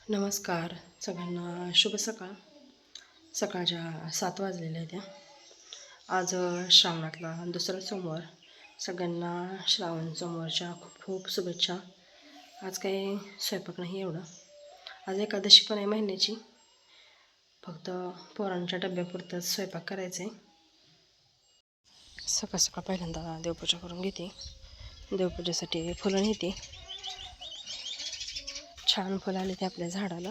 नमस्कार सगळ्यांना, शुभ सकाळ. सकाळच्या 7 वाजलेल्या आहेत. आज श्रावणातला दुसरा सोमवार. सगळ्यांना श्रावण सोमवारच्या खूप खूप शुभेच्छा. आज काही स्वयंपाक नाही एवढा. आज एकादशी पण आहे महिन्याची. फक्त पोरांच्या डब्यापुरतंच स्वयंपाक करायचं आहे. सकाळ सकाळ पहिल्यांदा देवपूजा करून घेते. देवपूजेसाठी फुलं नेते. छान फुलं आले ते आपल्या झाडाला.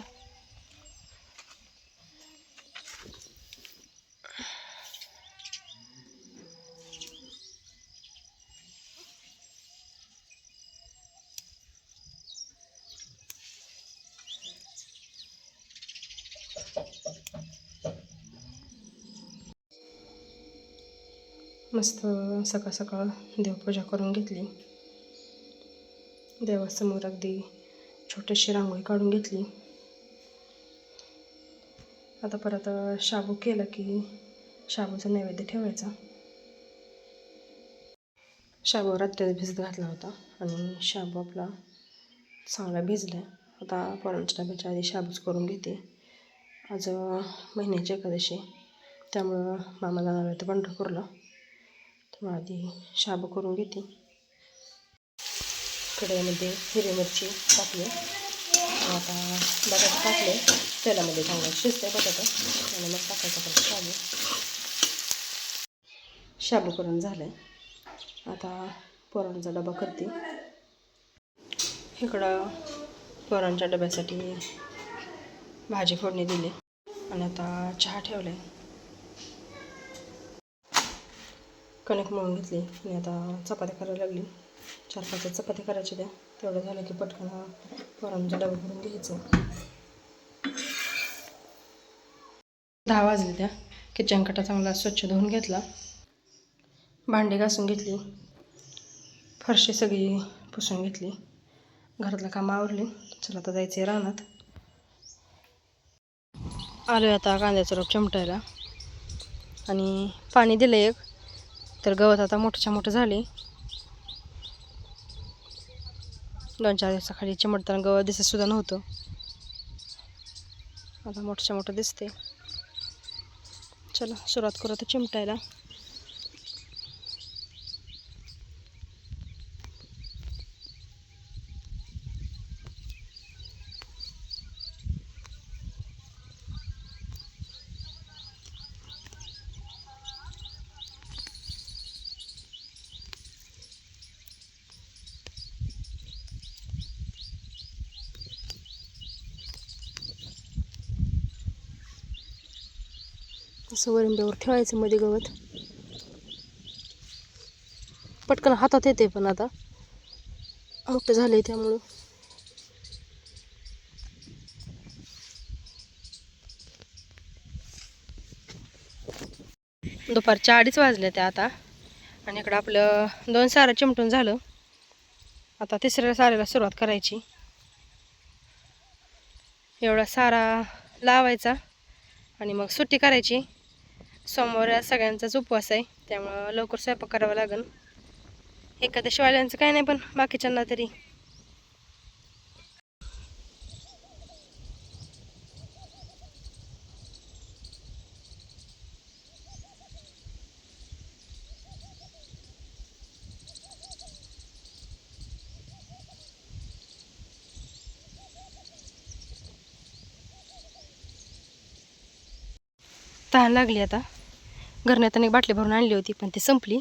मस्त सकाळ सकाळ देवपूजा करून घेतली. देवासमोर अगदी छोटीशी रांगोळी काढून घेतली. आता परत शाबू केलं की शाबूचा नैवेद्य ठेवायचा. शाबू रात्रीच भिजत घातला होता आणि शाबू आपला चांगला भिजला. आता पोरांच्या डब्याच्या आधी शाबूच करून घेते. आज महिन्याची एकादशी, त्यामुळं मामा जाणार होते पंढरपूरला. त्यामुळे आधी शाबू करून घेते. कढईमध्ये हिरवी मिरची टाकली. आता बटाटे टाकले. तेलामध्ये चांगलं शिजते बटाटा आणि मग टाकायचं परत शाबू करून झालं. आता पोरांचा डबा करते. इकडं पोरांच्या डब्यासाठी भाजी फोडणी दिली आणि आता चहा ठेवला आहे. कणिक मळून घेतली आणि आता चपात्या करायला लागली. 4-5 चपात्या करायच्या त्या. तेवढं झालं की पटकन पोरांचा डबा भरून घ्यायचं. 10 वाजले त्या. किचन कटा चांगला स्वच्छ धुवून घेतला. भांडी घासून घेतली. फरशी सगळी पुसून घेतली. घरातलं काम आवरली. चला आता जायचं रानात. आलो आता कांद्याचं रोप चिमटायला आणि पाणी दिलं एक, तर गवत आता मोठंच्या मोठं झाले. 2-4 दिवसाखाली चिमटताना गवत दिसत सुद्धा नव्हतं. आता मोठंच्या मोठं दिसते. चला सुरुवात करू आता चिमटायला. असं वरिंब्यावर ठेवायचं मध्ये गवत. पटकन हातात येते, पण आता मोठं झालंय त्यामुळं. दुपारच्या 2:30 वाजले त्या आता. आणि इकडं आपलं 2 सारं चिमटून झालं. आता 3ऱ्या साऱ्याला सुरुवात करायची. एवढा सारा लावायचा आणि मग सुट्टी करायची. सोमवार सगळ्यांचाच उपवास आहे, त्यामुळं लवकर स्वयंपाक करावा लागेल. एकादशीवाल्यांचं काही नाही, पण बाकीच्यांना तरी. तहान लागली आता. घरण्यात एक बाटली भरून आणली होती, पण ती संपली.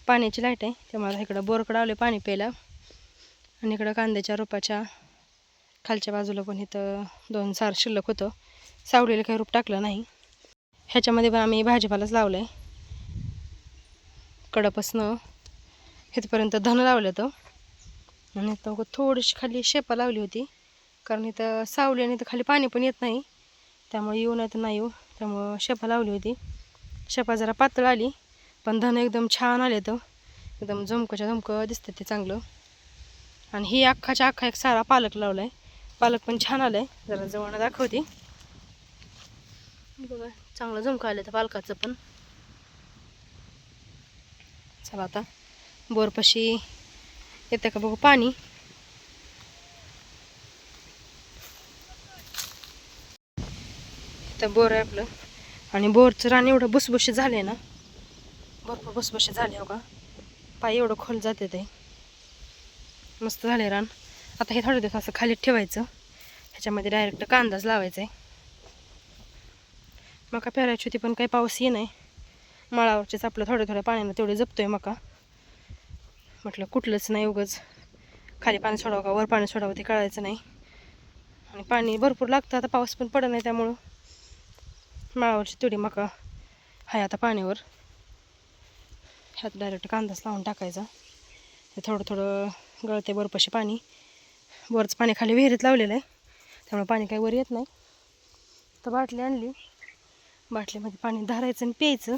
पाण्याची लाईट आहे, त्यामुळे इकडं बोरकडं आलं पाणी प्यायला. आणि इकडं कांद्याच्या रोपाच्या खालच्या बाजूला पण इथं 2 सार शिल्लक होतं. सावलीला काही रोप टाकलं नाही. ह्याच्यामध्ये पण आम्ही भाजीपालाच लावलं आहे. कडपासनं इथपर्यंत धन लावलं होतं. आणि इथं थोडीशी खाली शेपा लावली होती, कारण इथं सावली आणि इथं खाली पाणी पण येत नाही. त्यामुळे येऊ नाही तर नाही येऊ, त्यामुळं शेपा लावली होती. शेपा जरा पातळ आली, पण धन एकदम छान आले. तर एकदम झुमकच्या झुमकं दिसतं ते चांगलं. आणि ही अख्खाच्या अख्खा एक सारा पालक लावला आहे. पालक पण छान आलं आहे. जरा जवळ दाखवते बघा, चांगलं झुमकं आलं तर पालकाचं पण. चला आता बोरपाशी येते का बघू पाणी. तर बोर आहे आपलं. आणि बोरचं रान एवढं भुसभुशीत झालं आहे ना, भरपूर भुसभुशीत झाले हो का. पाय एवढं खोल जाते ते, मस्त झाले रान. आता हे थोडे दिवस असं खाली ठेवायचं, ह्याच्यामध्ये डायरेक्ट कांदाच लावायचा आहे. मका पेरायची होती पण काही पाऊस ये नाही. माळावरचेच आपलं थोड्या थोड्या पाण्यानं तेवढे जपतोय मका. म्हटलं कुठलंच नाही, उगच खाली पाणी सोडावं का वर पाणी सोडावं ते कळायचं नाही. आणि पाणी भरपूर लागतं, आता पाऊस पण पडत नाही, त्यामुळं माळावरची तेवढी मका आहे आता पाण्यावर. ह्यात डायरेक्ट कांदाच लावून टाकायचा. हे थोडं थोडं गळते वरपाशी पाणी. वरचं पाणी खाली विहिरीत लावलेलं आहे, त्यामुळे पाणी काही वर येत नाही. तर बाटली आणली, बाटलीमध्ये पाणी धरायचं आणि प्यायचं.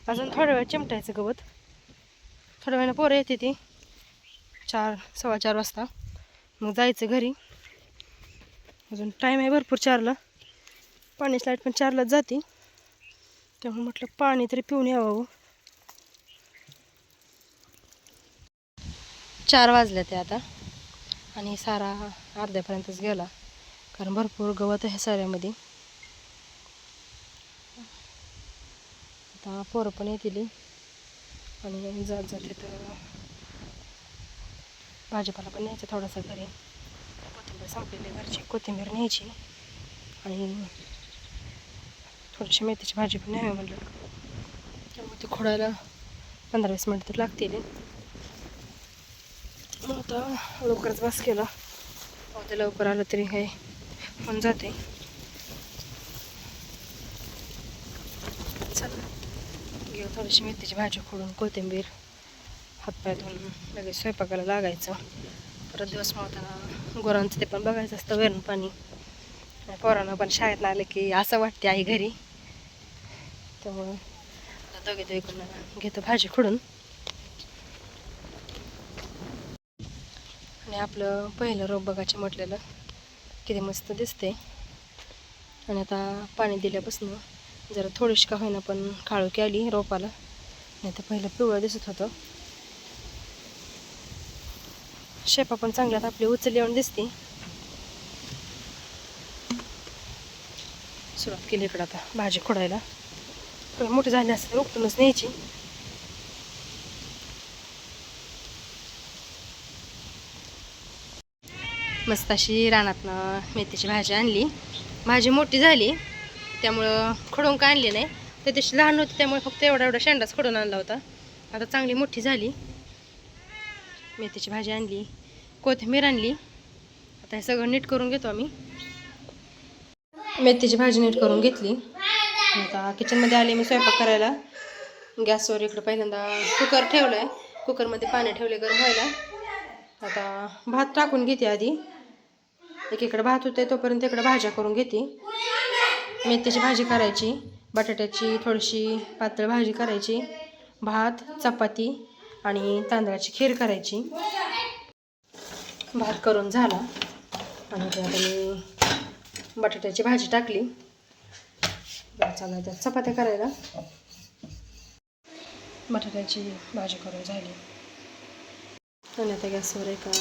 अजून थोड्या वेळ चिमटायचं गवत. थोड्या वेळानं पोरं येते ती 4, 4:15 वाजता. मग जायचं घरी. अजून टाईम आहे भरपूर 4ला. पाण्याची लाईट पण 4लाच जाते, त्यामुळे म्हटलं पाणी तरी पिऊन यावं. 4 वाजले ते आता. आणि सारा अर्ध्यापर्यंतच गेला, कारण भरपूर गवत आहे साऱ्यामध्ये. आता पोरं पण येतील आणि जात जाते तर भाजीपाला पण न्यायचं थोडासा घरी. कोथिंबीर संपलेली, घरची कोथिंबीर न्यायची आणि थोडीशी मेथीची भाजी पण न्यावी म्हटलं. त्यामुळे ते खोडायला 15-20 मिनिट तर लागतील. मग आता लवकरच बस केला, ते लवकर आलं तरी काही होऊन जाते. चला घेऊ थोडीशी मेथीची भाजी खोडून, कोथिंबीर, हातपाय धुवून लगेच स्वयंपाकाला लागायचं. परत दिवस मावताना गुरांचं ते पण बघायचं असतं, वरण पाणी. पोरांना पण शाळेत आलं की असं वाटते आई घरी, त्यामुळं दोघे दोघीकडून घेतो भाजी खोडून. आणि आपलं पहिलं रोप बघायचं म्हटलेलं किती मस्त दिसते. आणि आता पाणी दिल्यापासून जरा थोडीशी का होईना पण काळोखी आली रोपाला, नाही तर पहिलं पिवळं दिसत होतं. शेपा पण चांगल्यात आपली उचल येऊन दिसते. सुरुवात केली इकडं आता भाजी खोडायला. मोठी झाली असते तर उपटूनच न्यायची. मस्त अशी रानातनं मेथीची भाजी आणली. भाजी मोठी झाली त्यामुळं खोडून का आणली नाही, तर तशी लहान होती त्यामुळे फक्त एवढा शेंडाच खोडून आणला होता. आता चांगली मोठी झाली. मेथीची भाजी आणली, कोथिंबीर आणली. आता हे सगळं नीट करून घेतो आम्ही. मेथीची भाजी नीट करून घेतली. आता किचनमध्ये आले मी स्वयंपाक करायला. गॅसवर इकडं पहिल्यांदा कुकर ठेवलं आहे, कुकरमध्ये पाणी ठेवले गरम व्हायला. आता भात टाकून घेते आधी. एकीकडे भात होते तोपर्यंत इकडे भाज्या करून घेते. मेथीची भाजी करायची, बटाट्याची थोडीशी पातळ भाजी करायची, भात, चपाती आणि तांदळाची खीर करायची. भात करून झाला आणि त्यात मी बटाट्याची भाजी टाकली. चालू त्यात चपात्या करायला. बटाट्याची भाजी करून झाली आणि आता गॅसवर एका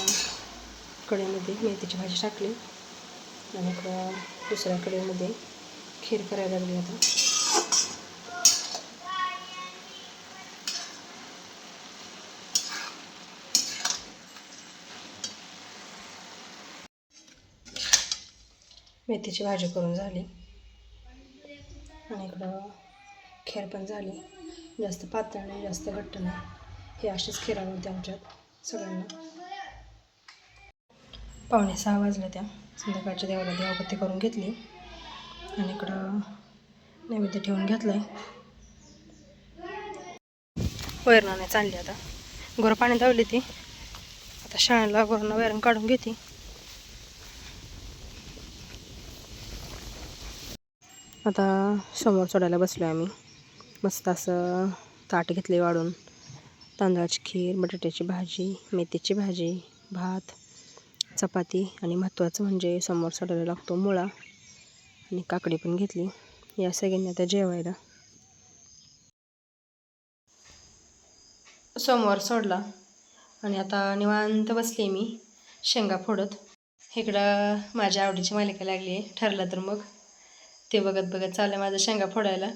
कढईमध्ये मेथीची भाजी टाकली आणि इकडं दुसऱ्या कढईमध्ये खीर करायला लागली. आता मेथीची भाजी करून झाली आणि इकडं खीर पण झाली. जास्त पातळ नाही, जास्त घट्ट नाही, हे अशीच खीर आवडते आमच्यात सगळ्यांना. 5:45 वाजल्या त्या. संध्याकाळच्या देवाला देवाबत्ती करून घेतली आणि इकडं नैवेद्य ठेवून घेतलं आहे. वैरणाने चालली आता. गुरं पाणी धावली ती. आता शाळेला गुरांना वैरण काढून घेते. आता समोर सोडायला बसलो आम्ही. मस्त असं ताट घेतले वाढून. तांदळाची खीर, बटाट्याची भाजी, मेथीची भाजी, भात, चपाती आणि महत्त्वाचं म्हणजे समोर सोडायला लागतो मुळा आणि काकडी पण घेतली. या सगळ्यांनी आता जेवायला. सोमवार सोडला आणि आता निवांत बसले मी शेंगा फोडत. इकडं माझ्या आवडीची मालिका लागली आहे, ठरलं तर मग. ते बघत बघत चाललं माझं शेंगा फोडायला.